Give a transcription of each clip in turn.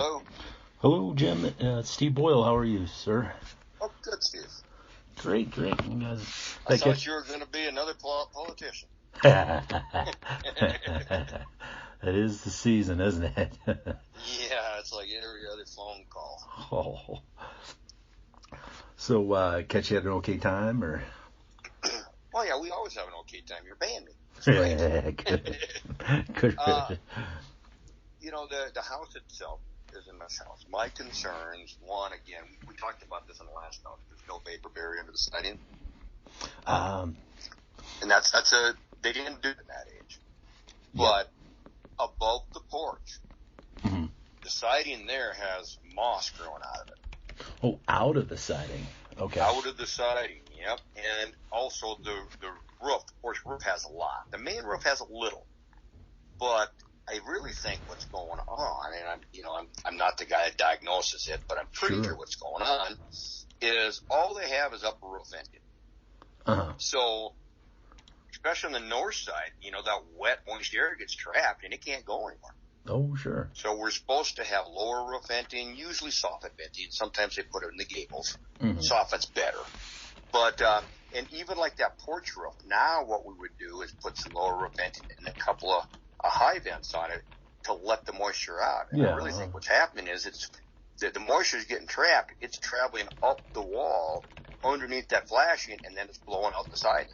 Hello. Hello, Jim. It's Steve Boyle. How are you, sir? Oh, good, Steve. Great. You guys. I thought you were going to be another politician. That is the season, isn't it? Yeah, it's like every other phone call. Oh. So, catch you at an okay time, or? Well, yeah, we always have an okay time. You're paying me. Yeah, good. The house itself is a nice house. My concerns, one, again, we talked about this in the last house. There's no vapor barrier under the siding. And they didn't do it at that age. But above the porch, the siding there has moss growing out of it. Oh, out of the siding. Okay. Out of the siding, yep. And also the roof, the porch roof has a lot. The main roof has a little. But I really think what's going on, and I'm not the guy that diagnoses it, but I'm pretty sure what's going on is all they have is upper roof venting. Uh-huh. So, especially on the north side, that wet, moist air gets trapped and it can't go anymore. Oh, sure. So we're supposed to have lower roof venting, usually soffit venting. Sometimes they put it in the gables. Soffit's better. But, and even like that porch roof, now what we would do is put some lower roof venting and a couple of high vents on it to let the moisture out. And I really think what's happening is the moisture is getting trapped. It's traveling up the wall underneath that flashing, and then it's blowing out the siding.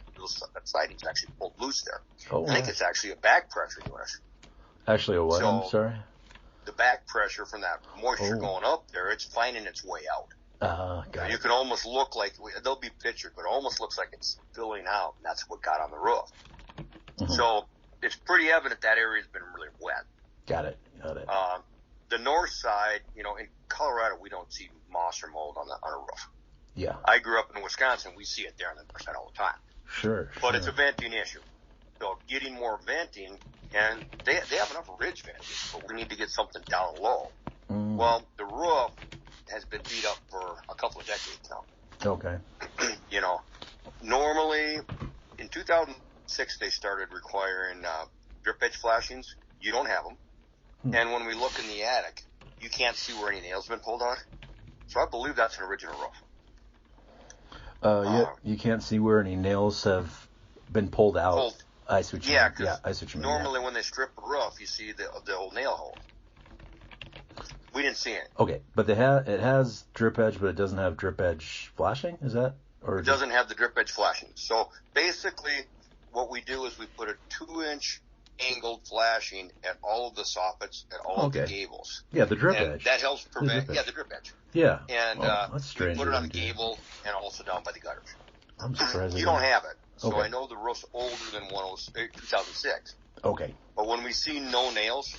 That siding's actually pulled loose there. Oh, I think it's actually a back pressure unit. Actually a what? So, I'm sorry? The back pressure from that moisture going up there, it's finding its way out. Got you it. can almost look like, they'll be pictured, but it almost looks like it's spilling out, and that's what got on the roof. So it's pretty evident that area's been really wet. Got it. The north side, in Colorado, we don't see moss or mold on a roof. Yeah. I grew up in Wisconsin. We see it there on the north side all the time. Sure. But it's a venting issue. So getting more venting, and they have enough ridge venting, but we need to get something down low. Well, the roof has been beat up for a couple of decades now. Okay. Normally, in 2006, they started requiring drip edge flashings. You don't have them. And when we look in the attic, you can't see where any nails have been pulled out. So I believe that's an original roof. You can't see where any nails have been pulled out. I see what you mean. Yeah, I see what you mean. Normally when they strip a roof, you see the old nail hole. We didn't see it. Okay, but it has drip edge, but it doesn't have drip edge flashing. Is that? Or it doesn't have the drip edge flashing. So basically, what we do is we put a 2-inch angled flashing at all of the soffits, at all of the gables. Yeah, the drip edge. That helps prevent. The drip edge. Yeah. And that's strange. we put it on the gable and also down by the gutters. I'm surprised. You don't have it. So I know the roof's older than 2006. Okay. But when we see no nails,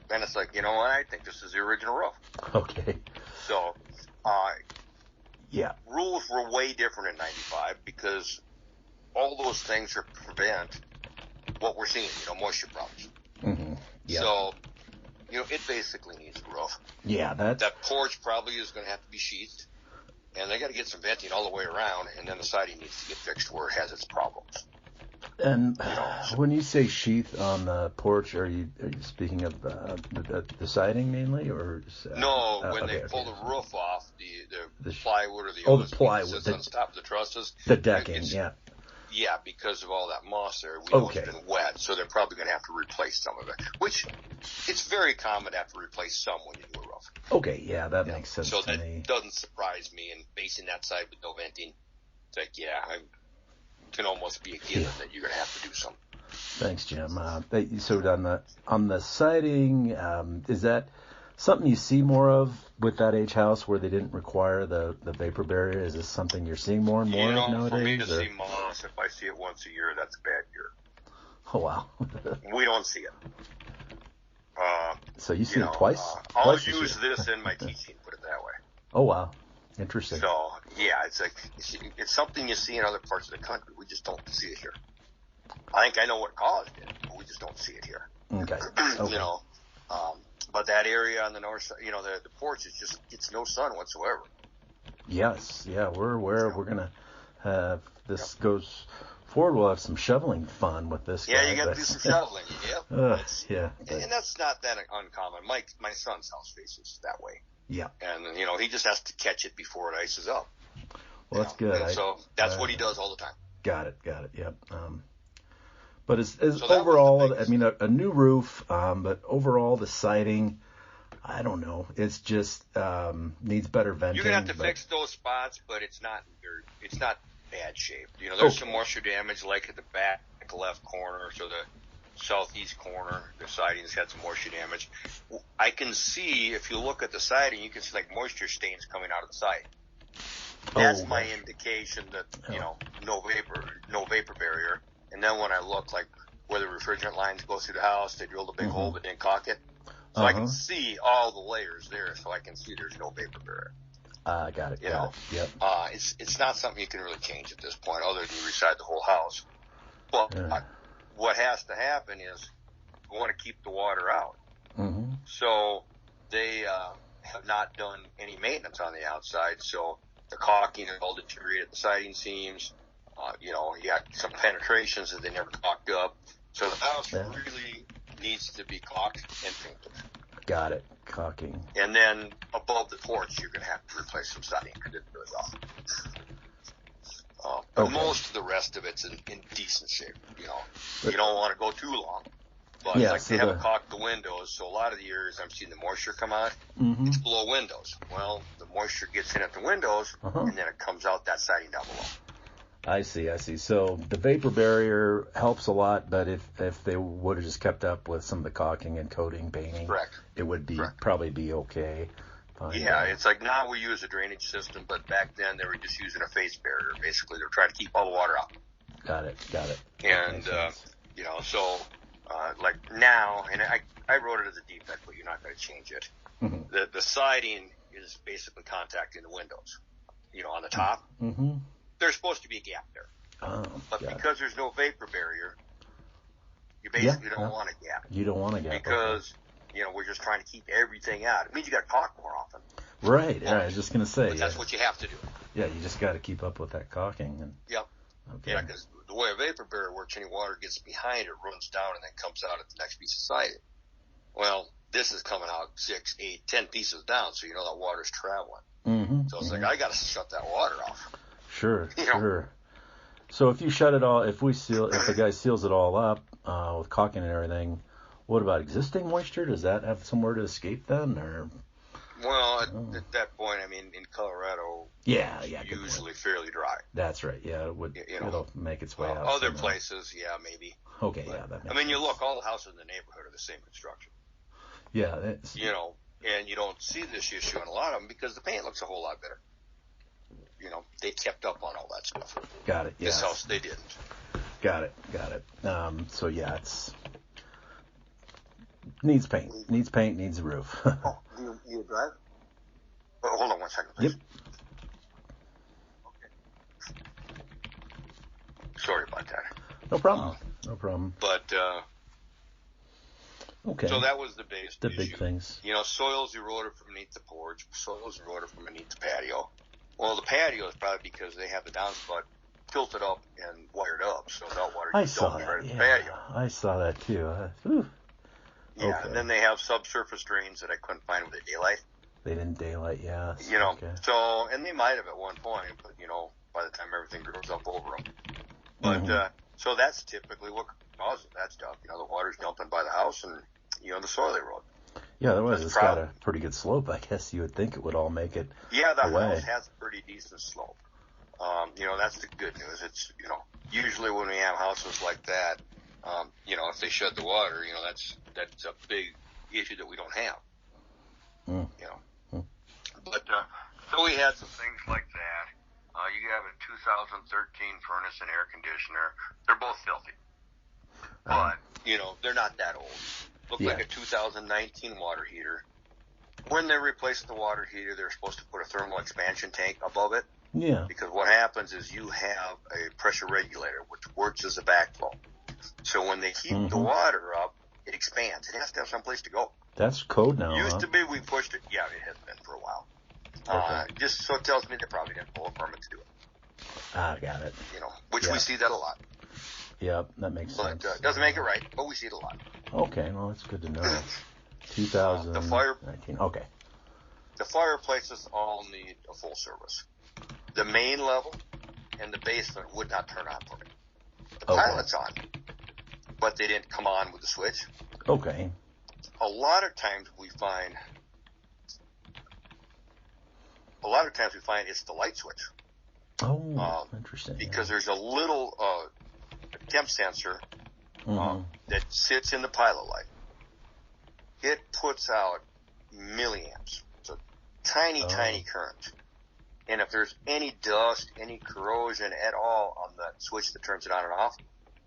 then it's like, I think this is the original roof. Okay. So, rules were way different in 95 because all those things are prevent what we're seeing, moisture problems. Yeah. So, it basically needs a roof. Yeah, that porch probably is going to have to be sheathed. And they got to get some venting all the way around, and then the siding needs to get fixed where it has its problems. And when you say sheath on the porch, are you speaking of the siding mainly, or? No, when they pull the roof off, the plywood or the plywood sits on top of the trusses. The decking, Yeah, because of all that moss there, we know it's been wet, so they're probably going to have to replace some of it. Which, it's very common to have to replace some when you do a roof. Okay, yeah, that makes sense so to me. So that doesn't surprise me, and basing that side with no venting, it's like, I can almost be a given that you're going to have to do something. Thanks, Jim. So on the siding, is that something you see more of with that age house where they didn't require the vapor barrier? Is this something you're seeing more and more of nowadays? For me to see moss, if I see it once a year, that's a bad year. Oh, wow. We don't see it. So you see it twice? I'll use this in my teaching, put it that way. Oh, wow. Interesting. So, it's like, it's something you see in other parts of the country. We just don't see it here. I think I know what caused it, but we just don't see it here. Okay. But that area on the north side, the porch it's no sun whatsoever. Yes. Yeah, we're aware. We're going to have, this goes forward, we'll have some shoveling fun with this guy. Yeah, you got to do some shoveling. Yep. Yeah. And that's not that uncommon. My son's house faces that way. Yeah. And, he just has to catch it before it ices up. Well, that's good. And so that's what he does all the time. Got it. Yep. But as overall, I mean, a new roof, but overall the siding, I don't know. It's just needs better venting. You're gonna have to fix those spots, but it's not bad shape. There's some moisture damage, like at the back left corner, so the southeast corner, the siding's had some moisture damage. I can see, if you look at the siding, you can see like moisture stains coming out of the siding. That's my indication that no vapor barrier. And then when I look like where the refrigerant lines go through the house, they drilled a big hole but didn't caulk it. So I can see all the layers there, so I can see there's no vapor barrier. Got it. Yep. It's not something you can really change at this point, other than reside the whole house. But what has to happen is we want to keep the water out. Mm-hmm. So they have not done any maintenance on the outside, so the caulking is all deteriorated, the siding seams. You got some penetrations that they never caulked up. So the house really needs to be caulked and painted. Got it. Caulking. And then above the porch, you're going to have to replace some siding because it's really rough. But most of the rest of it's in decent shape. You don't want to go too long. But they haven't caulked the windows, so a lot of the years I'm seeing the moisture come out. Mm-hmm. It's below windows. Well, the moisture gets in at the windows, and then it comes out that siding down below. I see. So the vapor barrier helps a lot, but if they would have just kept up with some of the caulking and coating, painting, correct, it would probably be okay. It's like now we use a drainage system, but back then they were just using a face barrier. Basically, they're trying to keep all the water out. Got it. And so like now, and I wrote it as a defect, but you're not going to change it. Mm-hmm. The siding is basically contacting the windows. On the top. Mm-hmm. There's supposed to be a gap there. But because there's no vapor barrier, you basically don't want a gap. You don't want a gap. Because, we're just trying to keep everything out. It means you got to caulk more often. Right. Yeah, I was just going to say. But that's what you have to do. Yeah, you just got to keep up with that caulking. Yep. Okay. Yeah, because the way a vapor barrier works, any water gets behind it, runs down, and then comes out at the next piece of siding. Well, this is coming out 6, 8, 10 pieces down, so that water's traveling. Mm-hmm. So it's like, I got to shut that water off. Sure. So if you shut it all, if the guy seals it all up with caulking and everything, what about existing moisture? Does that have somewhere to escape then, or? Well, at that point, I mean, in Colorado, usually fairly dry. That's right. Yeah, it'll make its way out. Other places, maybe. Okay, but, that makes I mean, sense. you look, all the houses in the neighborhood are the same construction. Yeah. And you don't see this issue in a lot of them because the paint looks a whole lot better. They kept up on all that stuff. Got it. Yeah. This house, they didn't. Got it. So it's needs paint. Needs a roof. Oh, you drive? Oh, hold on 1 second, please. Yep. Okay. Sorry about that. No problem. But okay. So that was the biggest issue. Big things. Soils eroded from beneath the porch. Soils eroded from beneath the patio. Well, the patio is probably because they have the downspout tilted up and wired up, so meltwater gets dumped right in the patio. I saw that too. Yeah, okay. And then they have subsurface drains that I couldn't find with the daylight. They didn't daylight, yeah. Okay. So, and they might have at one point, but, by the time everything grows up over them. But, so that's typically what causes that stuff. The water's dumping by the house and, the soil erode. Yeah, otherwise it's got a pretty good slope. I guess you would think it would all make it the away. House has a pretty decent slope. That's the good news. It's, usually when we have houses like that, if they shed the water, that's a big issue that we don't have. But, so we had some things like that. You have a 2013 furnace and air conditioner. They're both filthy. But, they're not that old. Look like a 2019 water heater. When they replaced the water heater, they're supposed to put a thermal expansion tank above it. Yeah. Because what happens is you have a pressure regulator, which works as a backflow. So when they heat the water up, it expands. It has to have someplace to go. That's code now. Used to be we pushed it. Yeah, it has been for a while. Just so it tells me they probably didn't pull a permit to do it. Got it. Which we see that a lot. Yep, that makes sense. But doesn't make it right, but we see it a lot. Okay, well, that's good to know. 2019. Okay. The fireplaces all need a full service. The main level and the basement would not turn on for me. The pilot's on, but they didn't come on with the switch. Okay. A lot of times we find it's the light switch. Oh, interesting. Because there's a little temp sensor that sits in the pilot light. It puts out milliamps. It's a tiny current. And if there's any dust, any corrosion at all on that switch that turns it on and off,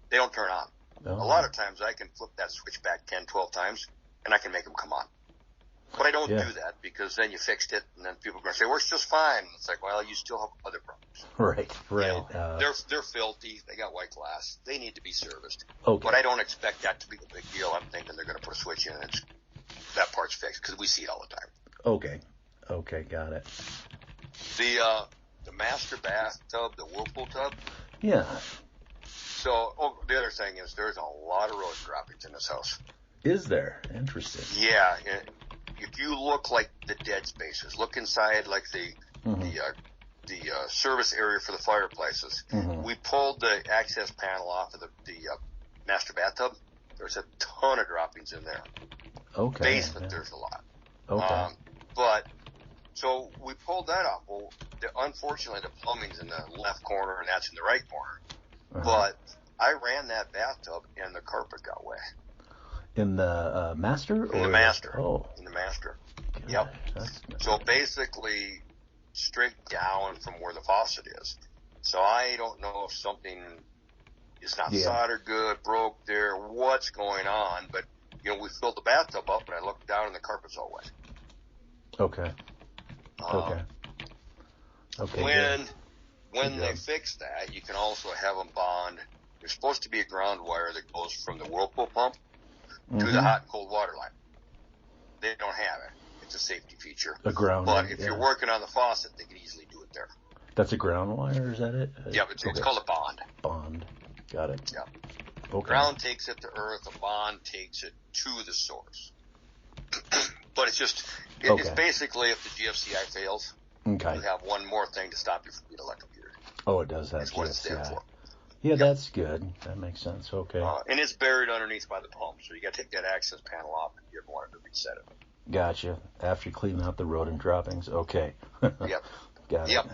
they don't turn on. A lot of times I can flip that switch back 10, 12 times, and I can make them come on. But I don't do that because then you fixed it, and then people are going to say, works just fine. And it's like, well, you still have other problems. Right. You know, they're filthy. They got white glass. They need to be serviced. Okay. But I don't expect that to be a big deal. I'm thinking they're going to put a switch in and that part's fixed because we see it all the time. Okay, got it. The master bathtub, the Whirlpool tub. Yeah. So, the other thing is there's a lot of road droppings in this house. Is there? Interesting. Yeah. If you look like the dead spaces, look inside like the service area for the fireplaces. We pulled the access panel off of the master bathtub. There's a ton of droppings in there. Okay. Basement, there's a lot. Okay. So we pulled that off. Well, unfortunately, the plumbing's in the left corner and that's in the right corner. But I ran that bathtub and the carpet got wet. In the master? In the master. Oh. In the master. Gosh, Yep. So basically, straight down from where the faucet is. So I don't know if something is not soldered good, broke there, what's going on. But, you know, we filled the bathtub up and I looked down and the carpet's all wet. Okay. When they fix that, you can also have them bond. There's supposed to be a ground wire that goes from the Whirlpool pump to the hot and cold water line. They don't have it. It's a safety feature. A ground But if you're working on the faucet, they can easily do it there. That's a ground wire, is that it? Yeah, it's called a bond. Bond. Got it. Yeah. Okay. Ground takes it to earth, a bond takes it to the source. But it's just, it's basically if the GFCI fails, you have one more thing to stop you from being electrocuted. Oh, it does have That's what it's there for. Yeah, that's good. That makes sense. Okay. And it's buried underneath by the pump, so you got to take that access panel off if you ever wanted to reset it. Gotcha. After you clean out the rodent droppings. Okay. Yep. Got it. Yep.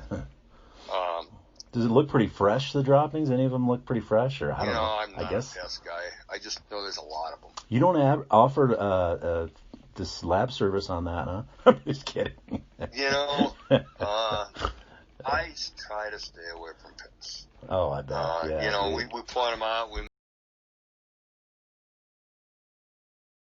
Does it look pretty fresh, the droppings? Any of them look pretty fresh? Or I don't know. I'm not a pest guy. I just know there's a lot of them. You don't offer this lab service on that, huh? I'm just kidding. You know, I try to stay away from pests. Oh, I bet. You know, we point them out. We